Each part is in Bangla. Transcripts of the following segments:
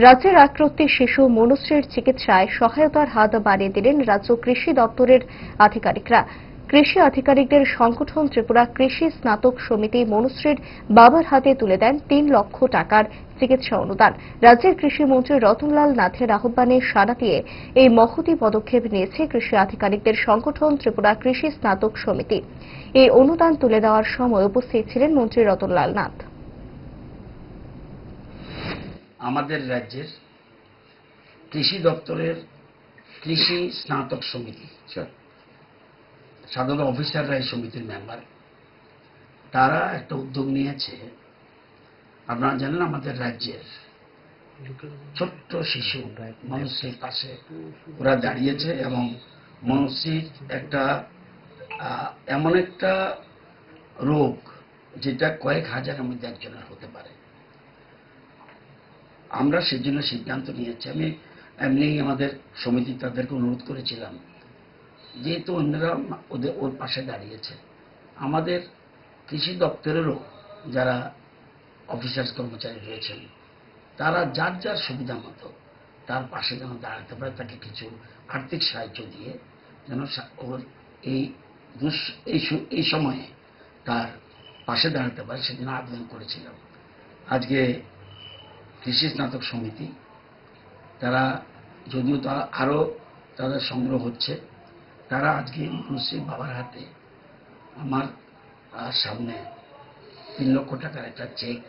রাজ্যের আক্রান্ত শিশু মনুশ্রীর চিকিৎসায় সহায়তার হাত বাড়িয়ে দিলেন রাজ্য কৃষি দপ্তরের আধিকারিকরা। কৃষি আধিকারিকদের সংগঠন ত্রিপুরা কৃষি স্নাতক সমিতি মনুশ্রীর বাবার হাতে তুলে দেন ৩ লক্ষ টাকার চিকিৎসা অনুদান। রাজ্যের কৃষিমন্ত্রী রতনলাল নাথের আহ্বানে সাড়া দিয়ে এই মহতী পদক্ষেপ নিয়েছে কৃষি আধিকারিকদের সংগঠন ত্রিপুরা কৃষি স্নাতক সমিতি। এই অনুদান তুলে দেওয়ার সময় উপস্থিত ছিলেন মন্ত্রী রতনলাল নাথ। আমাদের রাজ্যের কৃষি দপ্তরের কৃষি স্নাতক সমিতি সাধারণ অফিসাররা এই সমিতির মেম্বার, তারা একটা উদ্যোগ নিয়েছে। আপনারা জানেন আমাদের রাজ্যের ছোট্ট শিশু মনুশ্রীর পাশে ওরা দাঁড়িয়েছে এবং মনুশ্রীর একটা এমন একটা রোগ যেটা কয়েক হাজারের মধ্যে একজনের হতে পারে। আমরা সেজন্য সিদ্ধান্ত নিয়েছি। আমি এমনি আমাদের সমিতি তাদেরকে অনুরোধ করেছিলাম, যেহেতু অন্যরা ওর পাশে দাঁড়িয়েছে, আমাদের কৃষি দপ্তরেরও যারা অফিসার্স কর্মচারী রয়েছেন তারা যার যার সুবিধা মতো তার পাশে যেন দাঁড়াতে পারে, তাকে কিছু আর্থিক সাহায্য দিয়ে যেন ওর এই সময়ে তার পাশে দাঁড়াতে পারে, সেদিন আবেদন করেছিলাম। আজকে কৃষি স্নাতক সমিতি তারা, যদিও তারা আরও তাদের সংগ্রহ হচ্ছে, তারা আজকে মনুশ্রীর বাবার হাতে আমার সামনে ৩ লক্ষ টাকার একটা চেক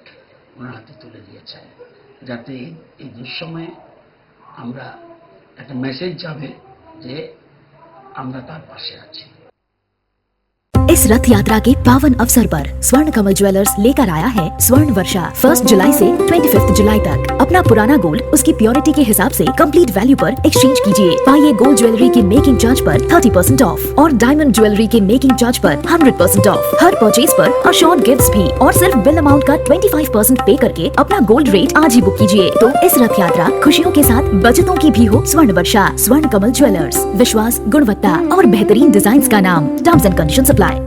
ওনার হাতে তুলে দিয়েছে, যাতে এই দুঃসময়ে আমরা একটা মেসেজ যাবে যে আমরা তার পাশে আছি। इस रथ यात्रा के पावन अवसर पर स्वर्ण कमल ज्वेलर्स लेकर आया है स्वर्ण वर्षा। 1 जुलाई से 25 जुलाई तक अपना पुराना गोल्ड उसकी प्योरिटी के हिसाब से कंप्लीट वैल्यू पर एक्सचेंज कीजिए। पाइए गोल्ड ज्वेलरी के मेकिंग चार्ज पर 30% ऑफ और डायमंड ज्वेलरी के मेकिंग चार्ज पर 100% ऑफ। हर परचेज पर अशोर्ड गिफ्ट्स भी और सिर्फ बिल अमाउंट का 25% पे करके अपना गोल्ड रेट आज ही बुक कीजिए। तो इस रथ यात्रा खुशियों के साथ बचतों की भी हो। स्वर्ण वर्षा, स्वर्ण कमल ज्वेलर्स, विश्वास, गुणवत्ता और बेहतरीन डिजाइन का नाम। Terms and conditions apply.